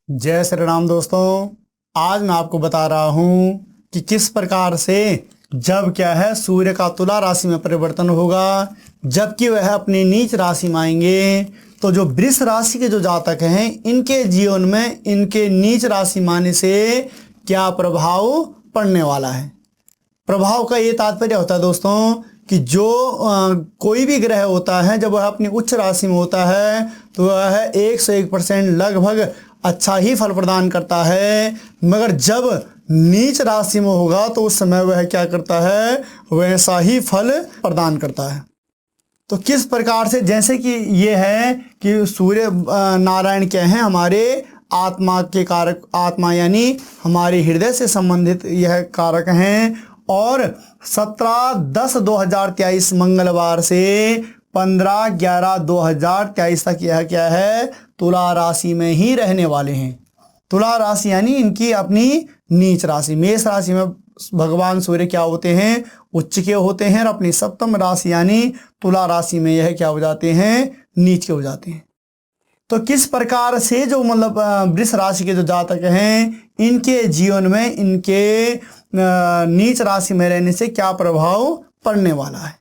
जय श्री राम दोस्तों। आज मैं आपको बता रहा हूँ कि किस प्रकार से जब क्या है सूर्य का तुला राशि में परिवर्तन होगा, जबकि वह अपनी नीच राशि में आएंगे तो जो वृष राशि के जो जातक हैं इनके जीवन में इनके नीच राशि में आने से क्या प्रभाव पड़ने वाला है। प्रभाव का ये तात्पर्य होता है दोस्तों कि जो कोई भी ग्रह होता है जब वह अपनी उच्च राशि में होता है तो वह 101% लगभग अच्छा ही फल प्रदान करता है, मगर जब नीच राशि में होगा तो उस समय वह क्या करता है, वैसा ही फल प्रदान करता है। तो किस प्रकार से, जैसे कि ये है कि सूर्य नारायण क्या हैं, हमारे आत्मा के कारक, आत्मा यानी हमारे हृदय से संबंधित यह कारक हैं। और 17/10/2023 मंगलवार से 15/11/2023 तक यह क्या है, तुला राशि में ही रहने वाले हैं। तुला राशि यानी इनकी अपनी नीच राशि। मेष राशि में भगवान सूर्य क्या होते हैं, उच्च के होते हैं, और अपनी सप्तम राशि यानी तुला राशि में यह क्या हो जाते हैं, नीच के हो जाते हैं। तो किस प्रकार से जो मतलब वृष राशि के जो जातक हैं इनके जीवन में इनके नीच राशि में रहने से क्या प्रभाव पड़ने वाला है।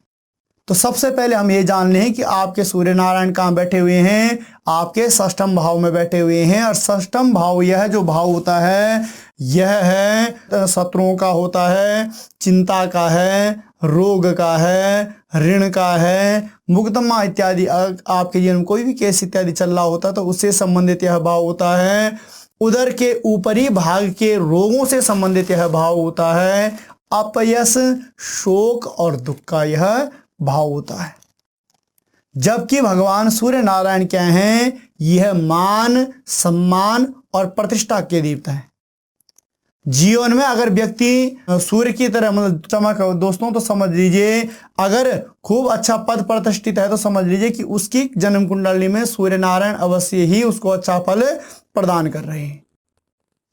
तो सबसे पहले हम ये जान लें कि आपके सूर्य नारायण कहाँ बैठे हुए हैं, आपके षष्ठम भाव में बैठे हुए हैं। और षष्ठम भाव यह जो भाव होता है यह है शत्रुओं का होता है, चिंता का है, रोग का है, ऋण का है, मुकदमा इत्यादि। आपके जीवन में कोई भी केस इत्यादि चल रहा होता है तो उससे संबंधित यह भाव होता है। उदर के ऊपरी भाग के रोगों से संबंधित यह भाव होता है। अपयश, शोक और दुख का यह भाव होता है। जबकि भगवान सूर्य नारायण क्या हैं, यह मान, सम्मान और प्रतिष्ठा के देवता हैं। जीवन में अगर व्यक्ति सूर्य की तरह मतलब चमक दोस्तों, तो समझ लीजिए अगर खूब अच्छा पद प्रतिष्ठित है तो समझ लीजिए कि उसकी जन्म कुंडली में सूर्य नारायण अवश्य ही उसको अच्छा फल प्रदान कर रहे हैं।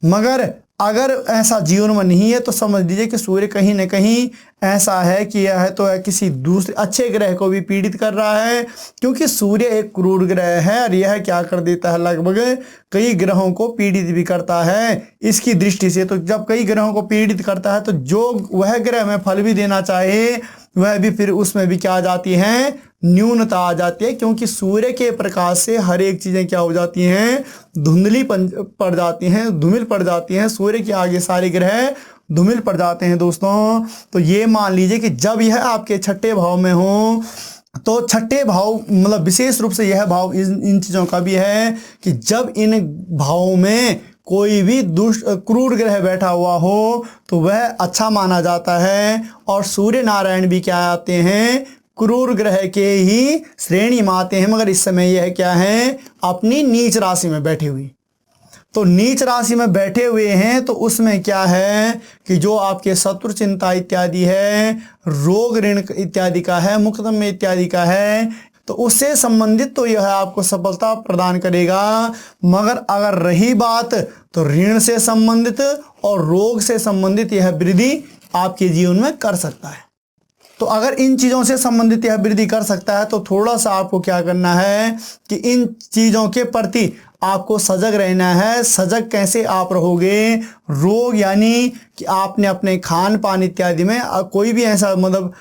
मगर अगर ऐसा जीवन में नहीं है तो समझ लीजिए कि सूर्य कहीं न कहीं ऐसा है कि यह तो किसी दूसरे अच्छे ग्रह को भी पीड़ित कर रहा है, क्योंकि सूर्य एक क्रूर ग्रह है और यह क्या कर देता है, लगभग कई ग्रहों को पीड़ित भी करता है इसकी दृष्टि से। तो जब कई ग्रहों को पीड़ित करता है तो जो वह ग्रह में फल भी देना चाहे वह भी फिर उसमें भी क्या आ जाती है, न्यूनता आ जाती है, क्योंकि सूर्य के प्रकाश से हर एक चीज़ें क्या हो जाती हैं, धुंधली पड़ जाती हैं, धूमिल पड़ जाती हैं। सूर्य के आगे सारे ग्रह धूमिल पड़ जाते हैं दोस्तों। तो ये मान लीजिए कि जब यह आपके छठे भाव में हो तो छठे भाव मतलब विशेष रूप से यह भाव इन चीज़ों का भी है कि जब इन भावों में कोई भी दुष्ट क्रूर ग्रह बैठा हुआ हो तो वह अच्छा माना जाता है। और सूर्य नारायण भी क्या आते हैं, क्रूर ग्रह के ही श्रेणी में आते हैं, मगर इस समय यह क्या है, अपनी नीच राशि में बैठे हुए। तो नीच राशि में बैठे हुए हैं तो उसमें क्या है कि जो आपके शत्रु चिंता इत्यादि है, रोग ऋण इत्यादि का है, मुकदमे इत्यादि का है, तो उससे संबंधित तो यह आपको सफलता प्रदान करेगा। मगर अगर रही बात तो ऋण से संबंधित और रोग से संबंधित यह वृद्धि आपके जीवन में कर सकता है। तो अगर इन चीज़ों से संबंधित यह वृद्धि कर सकता है तो थोड़ा सा आपको क्या करना है कि इन चीज़ों के प्रति आपको सजग रहना है। सजग कैसे आप रहोगे, रोग यानी कि आपने अपने खान पान इत्यादि में कोई भी ऐसा मतलब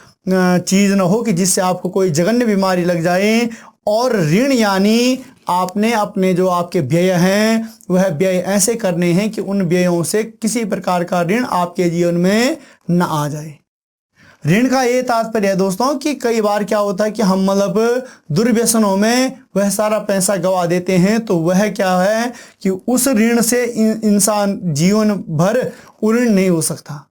चीज़ न हो कि जिससे आपको कोई जघन्य बीमारी लग जाए। और ऋण यानी आपने अपने जो आपके व्यय हैं वह व्यय ऐसे करने हैं कि उन व्ययों से किसी प्रकार का ऋण आपके जीवन में न आ जाए। ऋण का ये तात्पर्य है दोस्तों कि कई बार क्या होता है कि हम मतलब दुर्व्यसनों में वह सारा पैसा गवा देते हैं, तो वह क्या है कि उस ऋण से इंसान जीवन भर ऋण नहीं हो सकता,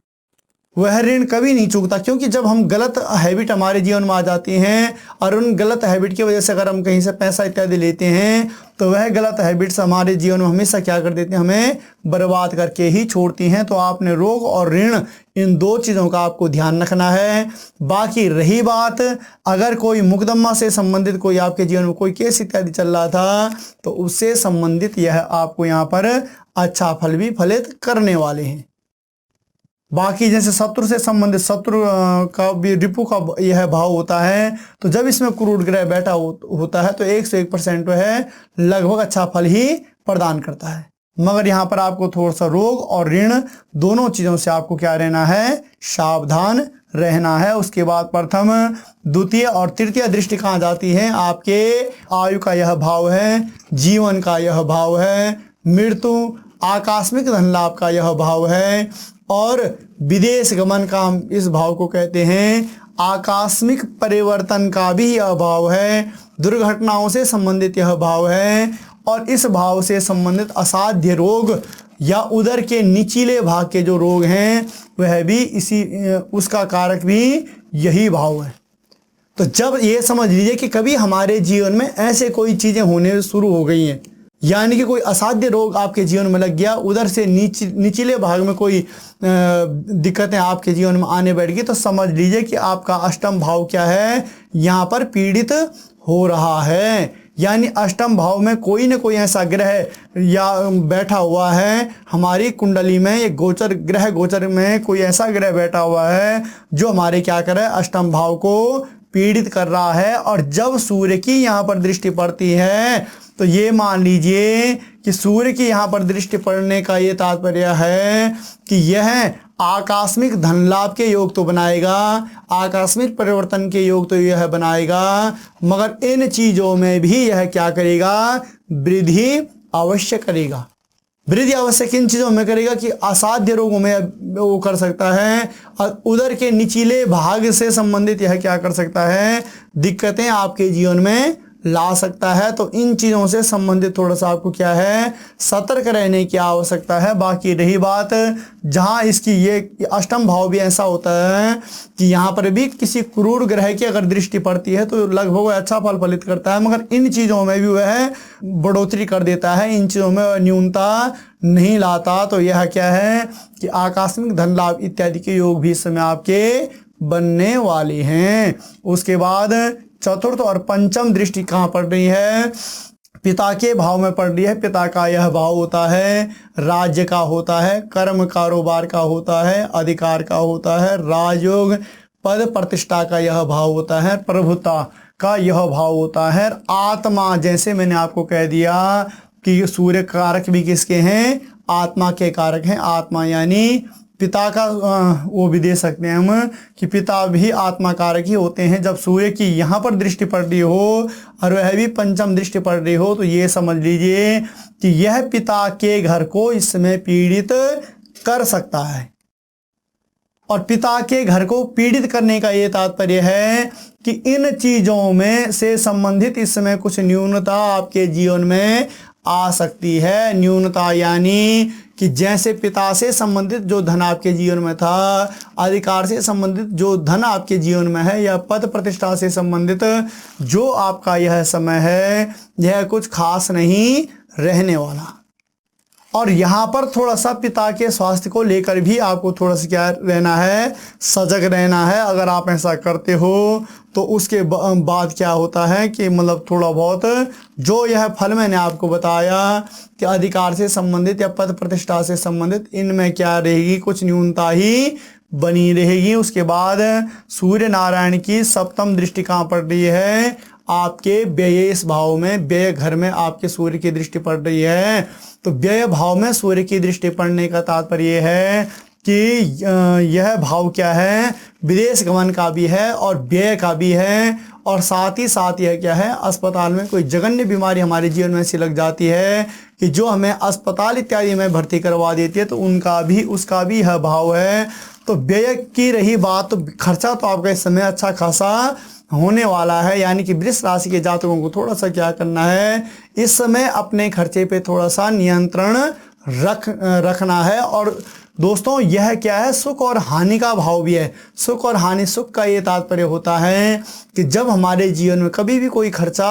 वह ऋण कभी नहीं चूकता। क्योंकि जब हम गलत हैबिट हमारे जीवन में आ जाती हैं और उन गलत हैबिट की वजह से अगर हम कहीं से पैसा इत्यादि लेते हैं तो वह गलत हैबिट्स हमारे जीवन में हमेशा क्या कर देते हैं, हमें बर्बाद करके ही छोड़ती हैं। तो आपने रोग और ऋण इन दो चीज़ों का आपको ध्यान रखना है। बाकी रही बात अगर कोई मुकदमा से संबंधित कोई आपके जीवन में कोई केस इत्यादि चल रहा था तो उससे संबंधित यह आपको यहाँ पर अच्छा फल भी फलित करने वाले हैं। बाकी जैसे शत्रु से संबंधित शत्रु का भी रिपु का यह भाव होता है, तो जब इसमें क्रूर ग्रह बैठा होता है तो 101% है लगभग अच्छा फल ही प्रदान करता है। मगर यहाँ पर आपको थोड़ा सा रोग और ऋण दोनों चीज़ों से आपको क्या रहना है, सावधान रहना है। उसके बाद प्रथम, द्वितीय और तृतीय दृष्टि कहाँ जाती है, आपके आयु का यह भाव है, जीवन का यह भाव है, मृत्यु, आकस्मिक धन लाभ का यह भाव है, और विदेश गमन का हम इस भाव को कहते हैं। आकस्मिक परिवर्तन का भी यह भाव है, दुर्घटनाओं से संबंधित यह भाव है, और इस भाव से संबंधित असाध्य रोग या उदर के निचले भाग के जो रोग हैं वह भी इसी उसका कारक भी यही भाव है। तो जब ये समझ लीजिए कि कभी हमारे जीवन में ऐसे कोई चीज़ें होने शुरू हो गई हैं, यानी कि कोई असाध्य रोग आपके जीवन में लग गया, उधर से निचले भाग में कोई दिक्कतें आपके जीवन में आने बैठ गई, तो समझ लीजिए कि आपका अष्टम भाव क्या है, यहाँ पर पीड़ित हो रहा है। यानी अष्टम भाव में कोई न कोई ऐसा ग्रह या बैठा हुआ है हमारी कुंडली में, ये गोचर ग्रह गोचर में कोई ऐसा ग्रह बैठा हुआ है जो हमारे क्या करे, अष्टम भाव को पीड़ित कर रहा है। और जब सूर्य की यहाँ पर दृष्टि पड़ती है तो ये मान लीजिए कि सूर्य की यहाँ पर दृष्टि पड़ने का ये तात्पर्य है कि यह आकस्मिक धन लाभ के योग तो बनाएगा, आकस्मिक परिवर्तन के योग तो यह बनाएगा, मगर इन चीज़ों में भी यह क्या करेगा, वृद्धि अवश्य करेगा। वृद्धि अवश्य किन चीज़ों में करेगा कि असाध्य रोगों में वो कर सकता है, और उदर के निचले भाग से संबंधित यह क्या कर सकता है, दिक्कतें आपके जीवन में ला सकता है। तो इन चीज़ों से संबंधित थोड़ा सा आपको क्या है, सतर्क रहने की आवश्यकता है। बाकी रही बात जहाँ इसकी ये अष्टम भाव भी ऐसा होता है कि यहाँ पर भी किसी क्रूर ग्रह की अगर दृष्टि पड़ती है तो लगभग अच्छा फल फलित करता है, मगर इन चीज़ों में भी वह बढ़ोतरी कर देता है, इन चीज़ों में न्यूनता नहीं लाता। तो यह क्या है कि आकस्मिक धन लाभ इत्यादि के योग भी इस समय आपके बनने वाले हैं। उसके बाद चतुर्थ और पंचम दृष्टि कहाँ पड़ रही है, पिता के भाव में पड़ रही है। पिता का यह भाव होता है, राज्य का होता है, कर्म कारोबार का होता है, अधिकार का होता है, राजयोग पद प्रतिष्ठा का यह भाव होता है, प्रभुता का यह भाव होता है। आत्मा, जैसे मैंने आपको कह दिया कि सूर्य कारक भी किसके हैं, आत्मा के कारक हैं। आत्मा यानी पिता का वो भी दे सकते हैं हम कि पिता भी आत्मा कारक ही होते हैं। जब सूर्य की यहाँ पर दृष्टि पड़ रही हो और वह भी पंचम दृष्टि पड़ रही हो तो ये समझ लीजिए कि यह पिता के घर को इस समय पीड़ित कर सकता है। और पिता के घर को पीड़ित करने का ये तात्पर्य है कि इन चीज़ों में से संबंधित इस समय कुछ न्यूनता आपके जीवन में आ सकती है। न्यूनता यानी कि जैसे पिता से संबंधित जो धन आपके जीवन में था, अधिकार से संबंधित जो धन आपके जीवन में है, या पद प्रतिष्ठा से संबंधित जो आपका यह समय है, यह कुछ खास नहीं रहने वाला। और यहाँ पर थोड़ा सा पिता के स्वास्थ्य को लेकर भी आपको थोड़ा सा क्या रहना है, सजग रहना है। अगर आप ऐसा करते हो तो उसके बाद क्या होता है कि मतलब थोड़ा बहुत जो यह फल मैंने आपको बताया कि अधिकार से संबंधित या पद प्रतिष्ठा से संबंधित, इनमें क्या रहेगी, कुछ न्यूनता ही बनी रहेगी। उसके बाद सूर्य नारायण की सप्तम दृष्टि कहाँ पड़ रही है, आपके व्यय भाव में, व्यय घर में आपके सूर्य की दृष्टि पड़ रही है। तो व्यय भाव में सूर्य की दृष्टि पड़ने का तात्पर्य है कि यह भाव क्या है, विदेश गमन का भी है और व्यय का भी है। और साथ ही साथ यह क्या है, अस्पताल में कोई जघन्य बीमारी हमारे जीवन में ऐसी लग जाती है कि जो हमें अस्पताल इत्यादि में भर्ती करवा देती है, तो उसका भी यह भाव है। तो व्यय की रही बात, तो खर्चा तो आपका इस समय अच्छा खासा होने वाला है। यानी कि वृष राशि के जातकों को थोड़ा सा क्या करना है, इस समय अपने खर्चे पे थोड़ा सा नियंत्रण रखना है। और दोस्तों यह क्या है, सुख और हानि का भाव भी है। सुख और हानि, सुख का ये तात्पर्य होता है कि जब हमारे जीवन में कभी भी कोई खर्चा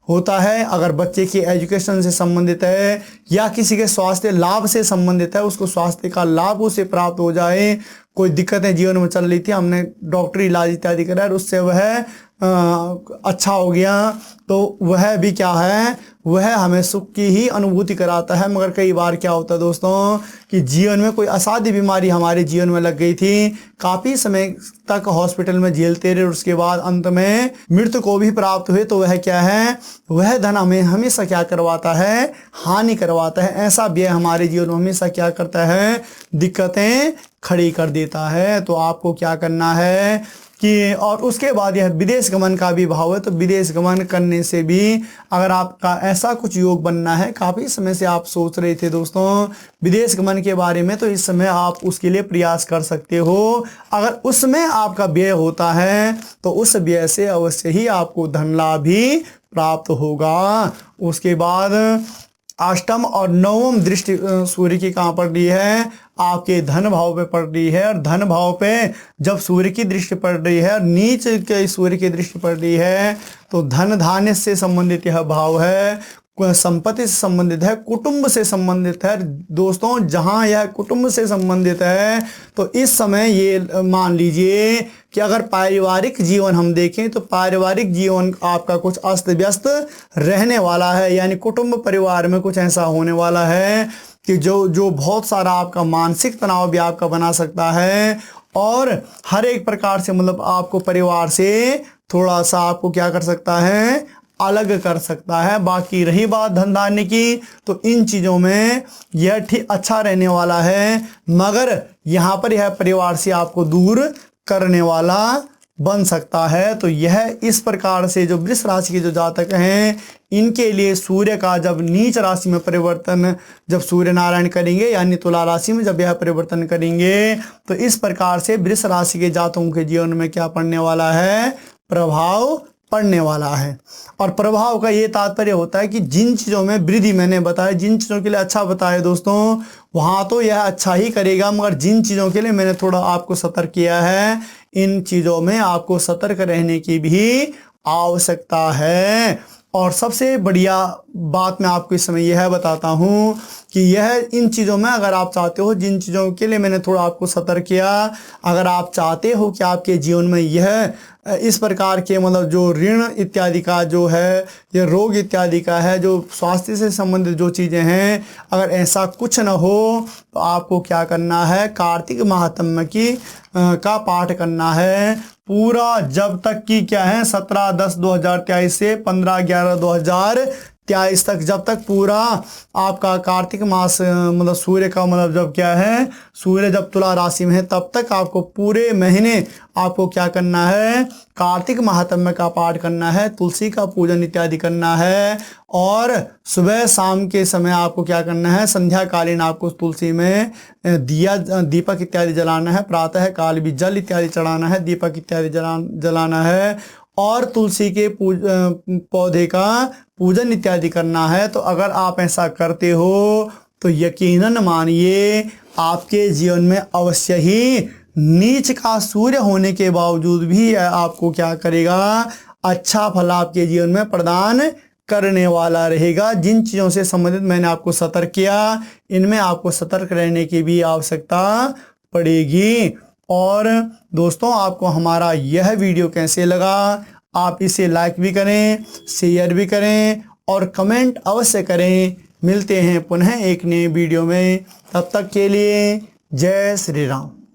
होता है, अगर बच्चे की एजुकेशन से संबंधित है या किसी के स्वास्थ्य लाभ से संबंधित है, उसको स्वास्थ्य का लाभ उसे प्राप्त हो जाए, कोई दिक्कतें जीवन में चल रही थी, हमने डॉक्टरी इलाज इत्यादि करा, उससे वह अच्छा हो गया, तो वह भी क्या है, वह हमें सुख की ही अनुभूति कराता है। मगर कई बार क्या होता है दोस्तों कि जीवन में कोई असाध्य बीमारी हमारे जीवन में लग गई थी, काफ़ी समय तक हॉस्पिटल में झेलते रहे, उसके बाद अंत में मृत्यु को भी प्राप्त हुए, तो वह क्या है, वह धन हमें हमेशा क्या करवाता है, हानि करवाता है। ऐसा व्यय हमारे जीवन में हमेशा क्या करता है, दिक्कतें खड़ी कर देता है। तो आपको क्या करना है कि, और उसके बाद यह विदेश गमन का भी भाव है, तो विदेश गमन करने से भी अगर आपका ऐसा कुछ योग बनना है, काफ़ी समय से आप सोच रहे थे दोस्तों विदेश गमन के बारे में, तो इस समय आप उसके लिए प्रयास कर सकते हो। अगर उसमें आपका व्यय होता है तो उस व्यय से अवश्य ही आपको धन लाभ भी प्राप्त होगा। उसके बाद अष्टम और नवम दृष्टि सूर्य की कहाँ पड़ रही है, आपके धन भाव पे पड़ रही है। और धन भाव पे जब सूर्य की दृष्टि पड़ रही है और नीच के सूर्य की दृष्टि पड़ रही है, तो धन धान्य से संबंधित यह भाव है, संपत्ति से संबंधित है, कुटुंब से संबंधित है। दोस्तों जहां यह कुटुंब से संबंधित है, तो इस समय ये मान लीजिए कि अगर पारिवारिक जीवन हम देखें तो पारिवारिक जीवन आपका कुछ अस्त व्यस्त रहने वाला है, यानी कुटुंब परिवार में कुछ ऐसा होने वाला है कि जो बहुत सारा आपका मानसिक तनाव भी आपका बना सकता है, और हर एक प्रकार से मतलब आपको परिवार से थोड़ा सा आपको क्या कर सकता है, अलग कर सकता है। बाकी रही बात धन धान्य की, तो इन चीज़ों में यह ठीक अच्छा रहने वाला है, मगर यहाँ पर यह परिवार से आपको दूर करने वाला बन सकता है। तो यह इस प्रकार से जो वृष राशि के जो जातक हैं, इनके लिए सूर्य का जब नीच राशि में परिवर्तन जब सूर्य नारायण करेंगे, यानी तुला राशि में जब यह परिवर्तन करेंगे, तो इस प्रकार से वृष राशि के जातकों के जीवन में क्या पड़ने वाला है, प्रभाव पड़ने वाला है। और प्रभाव का ये तात्पर्य होता है कि जिन चीज़ों में वृद्धि मैंने बताया, जिन चीज़ों के लिए अच्छा बताया दोस्तों, वहाँ तो यह अच्छा ही करेगा, मगर जिन चीज़ों के लिए मैंने थोड़ा आपको सतर्क किया है, इन चीज़ों में आपको सतर्क रहने की भी आवश्यकता है। और सबसे बढ़िया बात मैं आपको इस समय यह बताता हूँ कि यह इन चीज़ों में अगर आप चाहते हो, जिन चीज़ों के लिए मैंने थोड़ा आपको सतर्क किया, अगर आप चाहते हो कि आपके जीवन में यह इस प्रकार के मतलब जो ऋण इत्यादि का जो है, ये रोग इत्यादि का है, जो स्वास्थ्य से संबंधित जो चीज़ें हैं, अगर ऐसा कुछ न हो तो आपको क्या करना है, कार्तिक महात्म्य की का पाठ करना है पूरा, जब तक कि क्या है 17/10/2023 से 15/11/2023 तक, जब तक पूरा आपका कार्तिक मास मतलब सूर्य का मतलब जब क्या है, सूर्य जब तुला राशि में है, तब तक आपको पूरे महीने आपको क्या करना है, कार्तिक महात्म्य का पाठ करना है, तुलसी का पूजन इत्यादि करना है। और सुबह शाम के समय आपको क्या करना है, संध्याकालीन आपको तुलसी में दीपक इत्यादि जलाना है, प्रातः काल भी जल इत्यादि चढ़ाना है, दीपक इत्यादि जलाना है, और तुलसी के पौधे का पूजन इत्यादि करना है। तो अगर आप ऐसा करते हो तो यकीनन मानिए आपके जीवन में अवश्य ही नीच का सूर्य होने के बावजूद भी आपको क्या करेगा, अच्छा फल आपके जीवन में प्रदान करने वाला रहेगा। जिन चीज़ों से संबंधित मैंने आपको सतर्क किया, इनमें आपको सतर्क रहने की भी आवश्यकता पड़ेगी। और दोस्तों आपको हमारा यह वीडियो कैसे लगा, आप इसे लाइक भी करें, शेयर भी करें और कमेंट अवश्य करें। मिलते हैं पुनः एक नए वीडियो में, तब तक के लिए जय श्री राम।